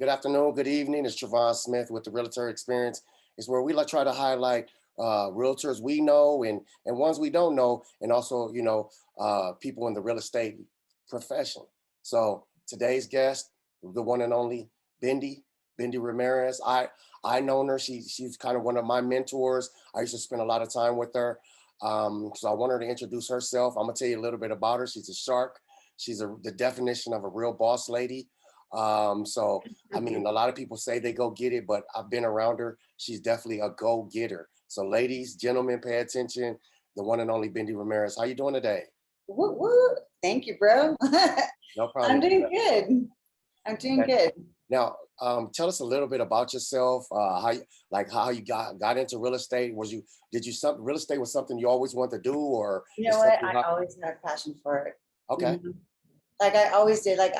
Good afternoon, good evening. It's TRAVON Smith with the Realtor Experience. It's where we like try to highlight realtors we know and ones we don't know, and also people in the real estate profession. So today's guest, the one and only Bindy Ramirez. I known her. She's kind of one of my mentors. I used to spend a lot of time with her. So I want her to introduce herself. I'm gonna tell you a little bit about her. She's a shark. She's the definition of a real boss lady. So I mean, a lot of people say they go get it, but I've been around her. She's definitely a go getter. So ladies, gentlemen, pay attention. The one and only Bindy Ramirez. How you doing today? Woo, woo. Thank you, bro. No I'm problem. doing good. I'm doing Okay. good. Now, tell us a little bit about yourself. How you got into real estate? Did you real estate was something you always wanted to do, or You is know what? something I always had a passion for it. okay? Like I always did. Like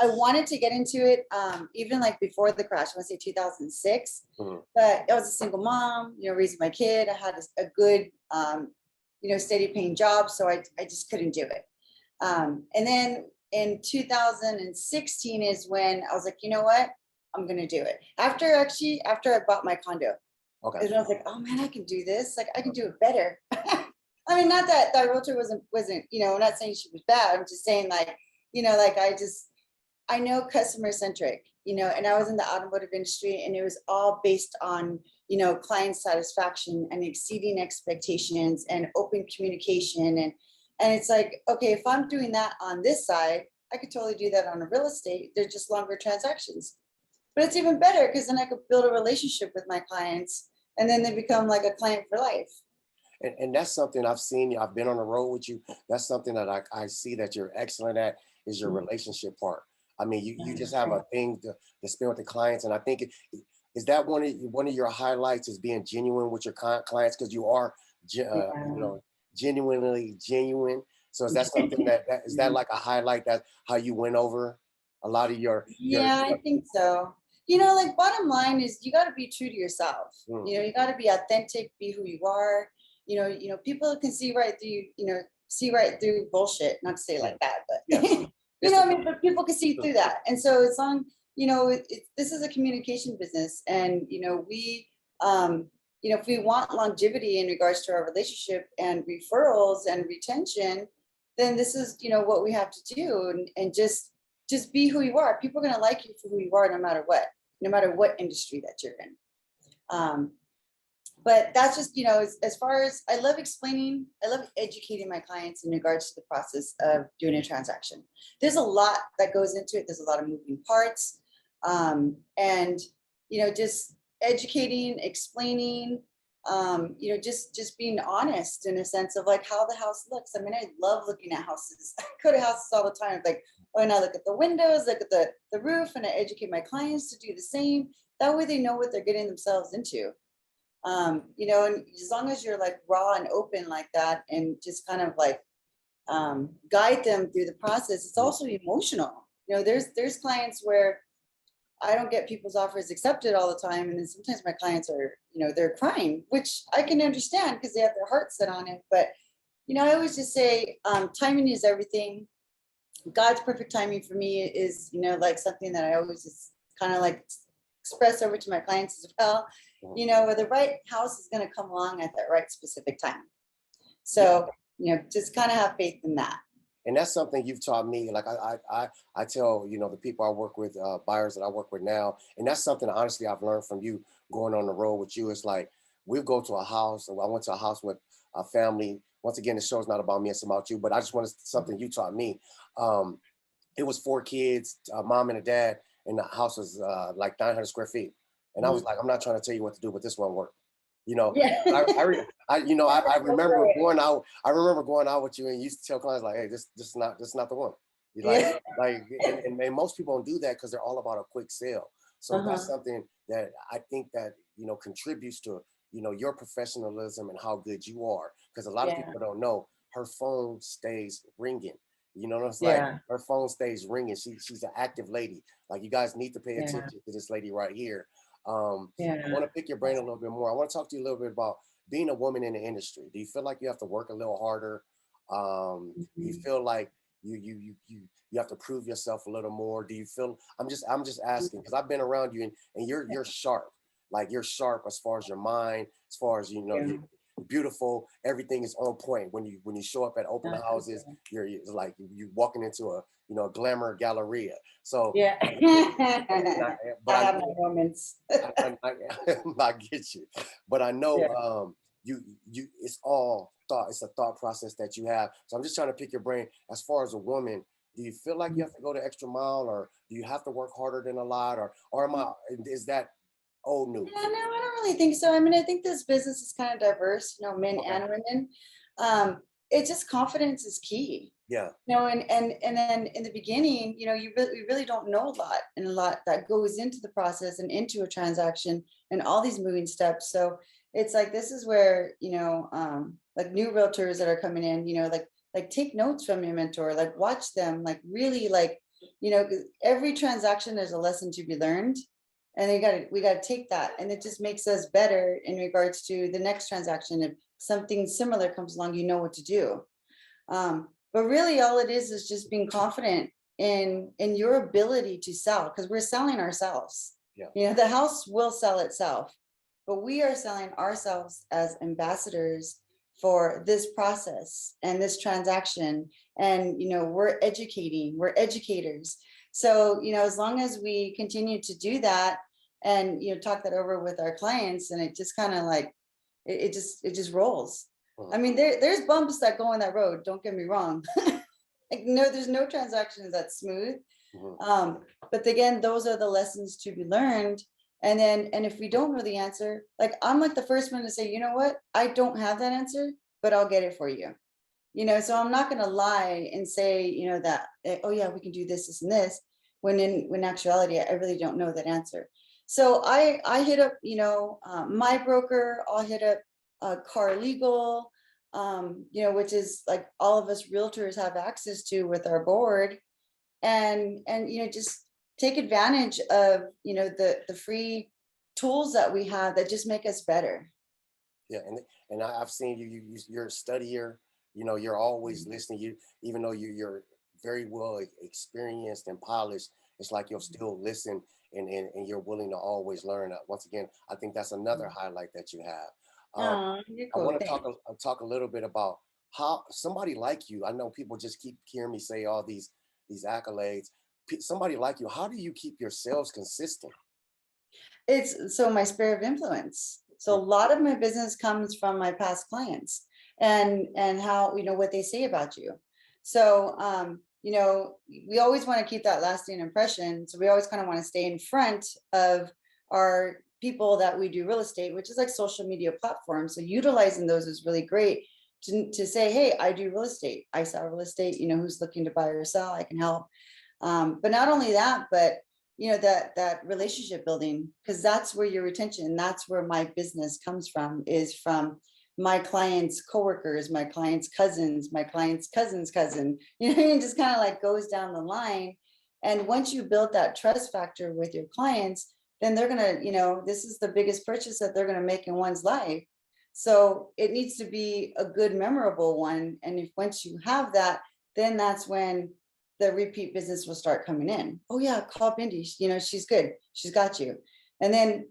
I wanted to get into it, even like before the crash. I want to say 2006. Mhm. But I was a single mom, raising my kid. I had a good, steady paying job, so I just couldn't do it. And then in 2016 is when I was like, you know what? I'm gonna do it. After I bought my condo, Okay. and I was like, oh man, I can do this. Like I can do it better. I mean, not that that realtor wasn't, I'm not saying she was bad. I'm just saying like, like I know customer centric, and I was in the automotive industry and it was all based on, client satisfaction and exceeding expectations and open communication. And it's like, okay, if I'm doing that on this side, I could totally do that on a real estate. They're just longer transactions. But it's even better because then I could build a relationship with my clients and then they become like a client for life. And that's something I've seen you. I've been on the road with you. That's something that I see that you're excellent at is your relationship part. I mean, you just have a thing to spend with the clients, and I think is that one of your highlights is being genuine with your clients because you are, genuinely genuine. So is that something that is that like a highlight that how you went over a lot of Yeah, I think so. Like bottom line is you got to be true to yourself. You got to be authentic, be who you are. People can see right through, see right through bullshit, not to say it like that, but I mean, but people can see through that. And so it's on, this is a communication business. And, if we want longevity in regards to our relationship and referrals and retention, then this is, what we have to do and just be who you are. People are going to like you for who you are, no matter what industry that you're in. But that's just, as far as I love educating my clients in regards to the process of doing a transaction. There's a lot that goes into it. There's a lot of moving parts. And, just educating, explaining, just being honest in a sense of like how the house looks. I mean, I love looking at houses. I go to houses all the time. Like, and I look at the windows, look at the roof, and I educate my clients to do the same. That way they know what they're getting themselves into. And as long as you're like raw and open like that and just kind of like guide them through the process, it's also emotional. There's clients where I don't get people's offers accepted all the time. And then sometimes my clients are, they're crying, which I can understand because they have their heart set on it. But, I always just say timing is everything. God's perfect timing for me is, like something that I always just kind of like express over to my clients as well. Where the right house is going to come along at that right specific time. So, just kind of have faith in that. And that's something you've taught me. Like I tell, the people I work with, buyers that I work with now, and that's something honestly I've learned from you going on the road with you. It's like, we'll go to a house, and I went to a house with a family. Once again, the show's not about me, it's about you, but I just wanted something you taught me. It was 4 kids, a mom and a dad, and the house was like 900 square feet. And I was like, I'm not trying to tell you what to do, but this won't work. Yeah. I remember going out. I remember going out with you, and you used to tell clients like, "Hey, this is not the one." You and most people don't do that because they're all about a quick sale. So that's something that I think that contributes to your professionalism and how good you are. Because a lot of people don't know her phone stays ringing. It's like her phone stays ringing. She's an active lady. Like, you guys need to pay attention to this lady right here. I want to pick your brain a little bit more. I want to talk to you a little bit about being a woman in the industry. Do you feel like you have to work a little harder? Do you feel like you have to prove yourself a little more? Do you feel, I'm just asking because I've been around you, and you're sharp. Like you're sharp as far as your mind, as far as Yeah. you're beautiful. Everything is on point when you show up at open Thank houses. you. You're like you walking into a a glamour galleria. So, Yeah. and but I I have my know moments. I get you, but I know Yeah. it's all thought. It's a thought process that you have. So I'm just trying to pick your brain. As far as a woman, do you feel like you have to go the extra mile, or do you have to work harder than a lot, or is that old Yeah, news? no, I don't really think so. I mean, I think this business is kind of diverse, men Okay. and women. It's just confidence is key. Yeah. And then in the beginning, you really don't know a lot, and a lot that goes into the process and into a transaction and all these moving steps. So it's like this is where, like new realtors that are coming in, like take notes from your mentor, like watch them, like really like, 'cause every transaction there's a lesson to be learned. And we gotta take that, and it just makes us better in regards to the next transaction. If something similar comes along, you know what to do. But really all it is just being confident in your ability to sell, because we're selling ourselves. Yeah. The house will sell itself, but we are selling ourselves as ambassadors for this process and this transaction. And we're educators. So as long as we continue to do that and talk that over with our clients, and it just kind of like it just rolls. I Mhm. mean, there's bumps that go on that road. Don't get me wrong. Like, no, there's no transactions that's smooth. Mhm. But again, those are the lessons to be learned. And if we don't know the answer, like I'm like the first one to say, you know what, I don't have that answer, but I'll get it for you. So I'm not going to lie and say, that, oh yeah, we can do this, this, and this, when actuality, I really don't know that answer. So I hit up, my broker. I'll hit up car legal, which is like all of us realtors have access to with our board, and just take advantage of the free tools that we have that just make us better. Yeah, and I've seen you're a studier. You're always listening. Even though you're very well experienced and polished, it's like you'll still listen, and you're willing to always learn. Once again, I think that's another highlight that you have. Oh, you're I cool. want to Thanks. talk a little bit about how somebody like you. I know people just keep hearing me say all these accolades. Somebody like you, how do you keep your sales consistent? It's so my sphere of influence. So a Mm. lot of my business comes from my past clients, and how what they say about you. So we always want to keep that lasting impression. So we always kind of want to stay in front of our people that we do real estate, which is like social media platforms. So utilizing those is really great to say, hey, I do real estate. I sell real estate, who's looking to buy or sell, I can help. But not only that, but that relationship building, because that's where your retention, that's where my business comes from, is from my clients' coworkers, my clients' cousins, my clients' cousin's cousin. It just kind of like goes down the line. And once you build that trust factor with your clients, then they're gonna, this is the biggest purchase that they're gonna make in one's life. So it needs to be a good, memorable one. And if once you have that, then that's when the repeat business will start coming in. Oh yeah, call Bindy. She's good. She's got you. And then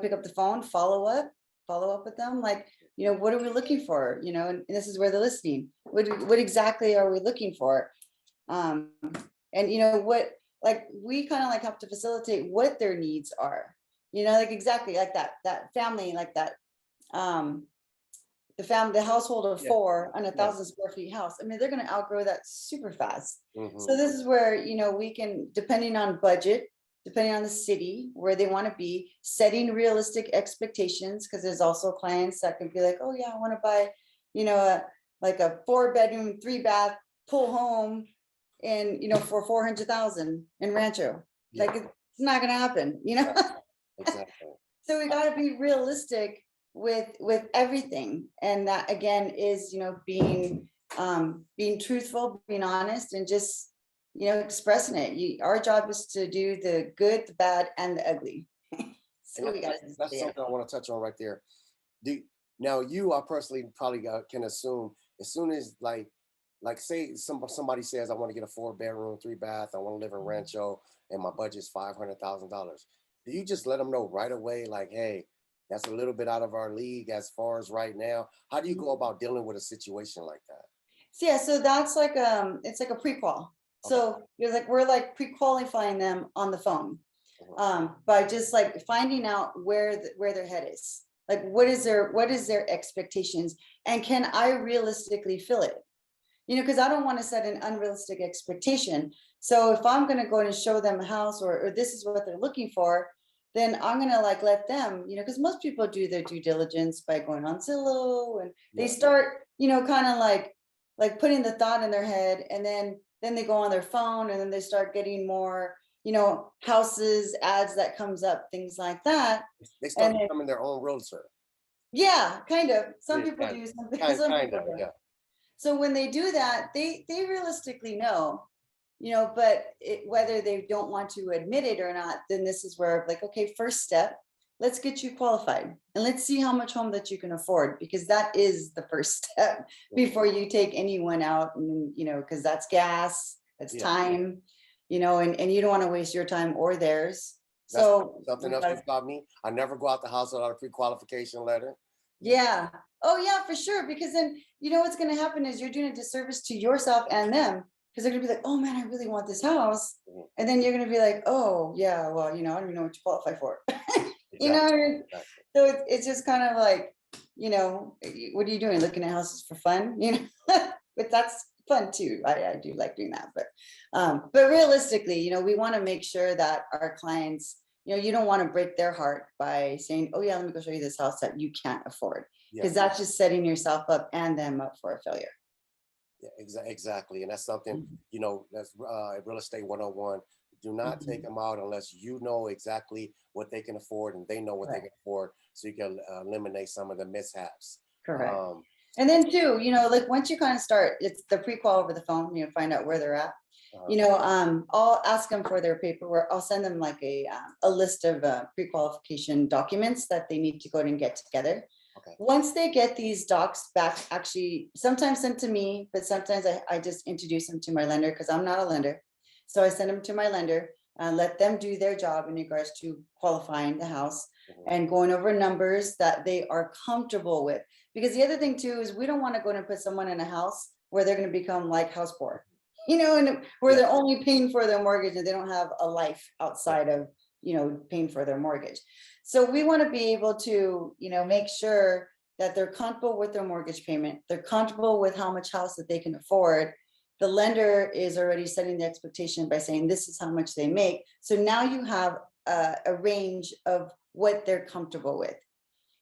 pick up the phone, follow up with them. Like, what are we looking for? And this is where they're listening. What exactly are we looking for? Um, and what, like, we kind of like have to facilitate what their needs are. Like exactly like that family, like that um the household of Yeah, four on a yeah. 1,000 square feet house. I mean, they're going to outgrow that super fast. Hmm. So this is where, we can, depending on budget, depending on the city where they want to be, setting realistic expectations. Cause there's also clients that can be like, oh yeah, I want to buy, like a 4-bedroom, 3-bath pool home for 400,000 in Rancho. Yeah, Like it's not going to happen. exactly. Exactly. So we got to be realistic with everything, and that again is being truthful, being honest, and just expressing it. Our job is to do the good, the bad, and the ugly. And So we got to that's stay. something I want to touch on right there. Do Now, you, I personally probably can assume, as soon as like like say somebody says I want to get a 4 bedroom, 3 bath, I want to live in Rancho, and my budget's $500,000. Do you just let them know right away, like, hey, that's a little bit out of our league as far as right now? How do you go about dealing with a situation like that? So yeah, so that's like it's like a prequal. Okay. So you're like we're like pre-qualifying them on the phone, Mhm. by just like finding out where their head is. Like what is their expectations, and can I realistically fill it? Because I don't want to set an unrealistic expectation. So if I'm going to go and show them a house, or this is what they're looking for, then I'm going to like let them, because most people do their due diligence by going on Zillow, and they Yeah. start, kind of like putting the thought in their head, and then they go on their phone, and then they start getting more, houses, ads that comes up, things like that. They start And then, becoming their own realtor. yeah, kind of. Some Yeah, people kind, do, kind, some kind people of, don't. yeah. So when they do that, they realistically know, but whether they don't want to admit it or not, then this is where like, okay, first step, let's get you qualified and let's see how much home that you can afford, because that is the first step Mhm. before you take anyone out, and because that's gas, that's Yeah. time, and you don't want to waste your time or theirs. That's So something we else you gotta, taught me. I never go out the house without a pre-qualification letter. yeah. Oh, yeah, for sure. Because then what's going to happen is you're doing a disservice to yourself and them, because they're going to be like, oh man, I really want this house. Mhm. And then you're going to be like, oh, yeah, well, I don't even know what you qualify for. you know, Exactly. what I mean? Exactly. So it's just kind of like, what are you doing? Looking at houses for fun, but that's fun too. I do like doing that. But realistically, we want to make sure that our clients, you don't want to break their heart by saying, oh yeah, let me go show you this house that you can't afford, Yeah. because that's just setting yourself up and them up for a failure. Yeah, exactly. And that's something, Mhm. that's real estate 101. Do not take Mhm. them out unless you know exactly what they can afford and they know what they can Correct. afford, so you can eliminate some of the mishaps. Correct. Um, And then too, like once you kind of start, it's the pre-qual over the phone, find out where they're at. uh, I'll ask them for their paperwork. I'll send them like a list of pre-qualification documents that they need to go and get together. okay. Once they get these docs back, actually sometimes sent to me, but sometimes I just introduce them to my lender, because I'm not a lender. So I send them to my lender and let them do their job in regards to qualifying the house Mhm. and going over numbers that they are comfortable with. Because the other thing too is we don't want to go and put someone in a house where they're going to become like house poor, and where Yeah. they're only paying for their mortgage and they don't have a life Yeah. outside of, paying for their mortgage. So we want to be able to, make sure that they're comfortable with their mortgage payment. They're comfortable with how much house that they can afford. The lender is already setting the expectation by saying this is how much they make. So now you have a range of what they're comfortable with.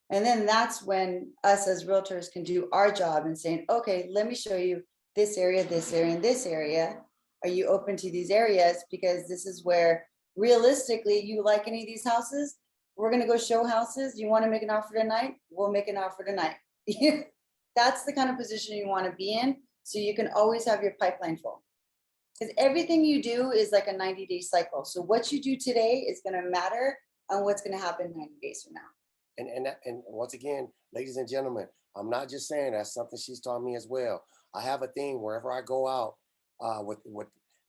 And then that's when us as realtors can do our job and saying, okay, let me show you this area, this area, and this area. Are you open to these areas? Because this is where realistically you like any of these houses. We're going to go show houses. You want to make an offer tonight? We'll make an offer tonight. That's the kind of position you want to be in. So you can always have your pipeline full. Because everything you do is like a 90-day cycle. So what you do today is going to matter on what's going to happen 90 days from now. And once again, ladies and gentlemen, I'm not just saying, that's something she's taught me as well. I have a thing wherever I go out,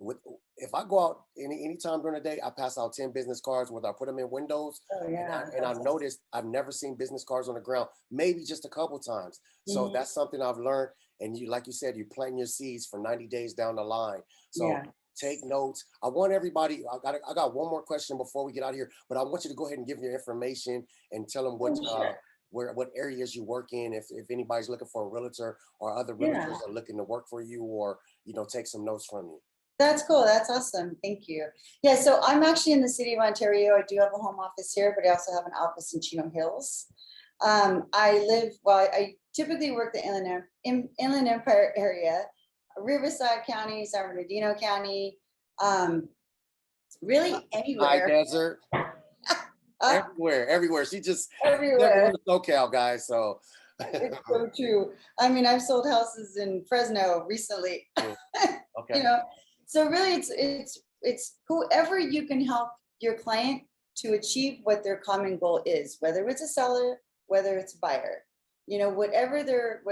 with if I go out anytime during the day, I pass out 10 business cards, whether I put them in windows, Oh yeah, and that's I've awesome. noticed I've never seen business cards on the ground, maybe just a couple times. So Mhm. that's something I've learned. And you, like you said, you plant your seeds for 90 days down the line. So Yeah. take notes. I want everybody. I got one more question before we get out of here, but I want you to go ahead and give your information and tell them Oh, sure. what areas you work in. If anybody's looking for a realtor, or other Yeah. realtors are looking to work for you, or take some notes from you. That's cool. That's awesome. Thank you. Yeah, so I'm actually in the city of Ontario. I do have a home office here, but I also have an office in Chino Hills. I typically work the Inland Empire area, Riverside County, San Bernardino County, really High anywhere, desert, uh, everywhere. She never everywhere. went to SoCal, guys. So It's so true. I mean, I've sold houses in Fresno recently. mm, you okay, know so really it's whoever you can help your client to achieve what their common goal is, whether it's a seller, whether it's a buyer, whatever their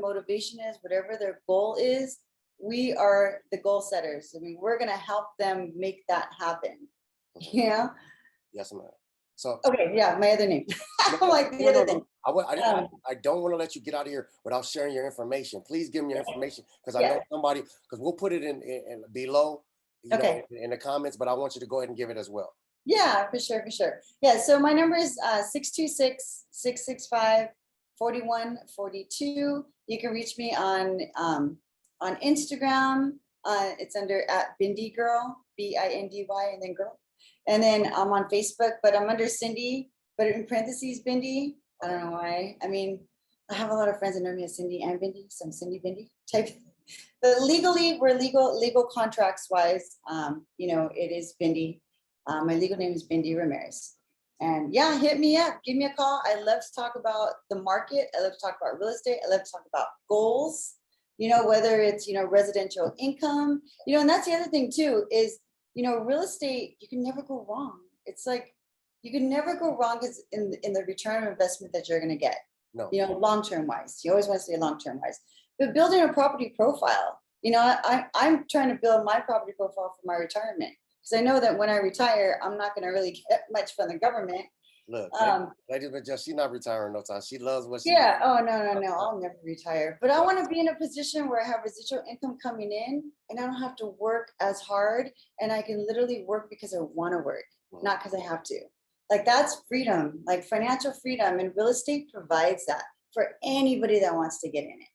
motivation is, whatever their goal is, we are the goal setters. I mean, we're gonna help them make that happen. You know? Yes, ma'am. So Okay, yeah, my other name. I'm like the other thing. I don't want to let you get out of here without sharing your information. Please give me your information because I Yeah. know somebody, because we'll put it in below, you know, Okay. in the comments, but I want you to go ahead and give it as well. Yeah, for sure, for sure. Yeah, so my number is 626-665-4142. You can reach me on Instagram. It's under @Bindy Girl, BINDY, and then girl. And then I'm on Facebook, but I'm under Cindy, but in parentheses Bindy. I don't know why. I mean, I have a lot of friends that know me as Cindy and Bindy, so I'm Cindy Bindy type. But legally, we're legal contracts wise. You know, it is Bindy. My legal name is Bindy Ramirez. And yeah, hit me up, give me a call. I love to talk about the market. I love to talk about real estate. I love to talk about goals, you know, whether it's, you know, residential income, you know, and that's the other thing too, is, you know, real estate, you can never go wrong. It's like, you can never go wrong because in the return of investment that you're going to get, No. you know, long-term wise, you always want to say long-term wise, but building a property profile, you know, I'm trying to build my property profile for my retirement. Because I know that when I retire, I'm not going to really get much from the government. Look, ladies and gentlemen, she's not retiring no time. She loves what she Yeah. Oh, no. I'll never retire. But I want to be in a position where I have residual income coming in and I don't have to work as hard. And I can literally work because I want to work, not because I have to. Like that's freedom, like financial freedom. And real estate provides that for anybody that wants to get in it.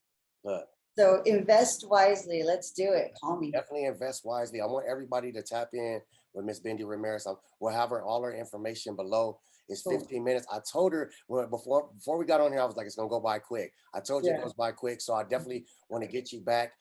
Look. So invest wisely. Let's do it. Call me. Definitely invest wisely. I want everybody to tap in with Miss Bindy Ramirez. We'll have all her information below. It's 15 minutes. I told her before we got on here, I was like, it's gonna go by quick. I told you it goes by quick. So I definitely want to get you back,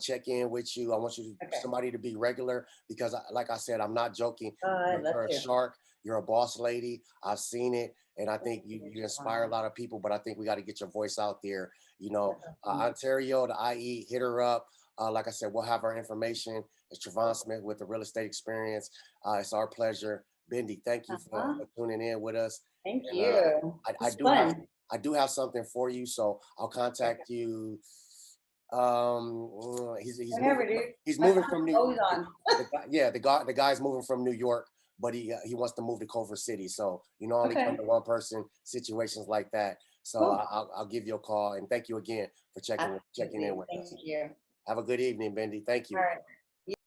check in with you. I want you to somebody to be regular because like I said, I'm not joking. You're a shark. You're a boss lady. I've seen it. And I think you inspire a lot of people, but I think we got to get your voice out there. You know, Ontario, the IE, hit her up. Like I said, we'll have our information. It's TRAVON Smith with the real estate experience. It's our pleasure. Bindy, thank you for tuning in with us. Thank you. I do have something for you, so I'll contact you. He's moving from New York. The guy's moving from New York, but he wants to move to Culver City. So only come to one person situations like that. So I'll give you a call and thank you again for checking in with us. Thank you. Have a good evening, Bindy. Thank you. All right.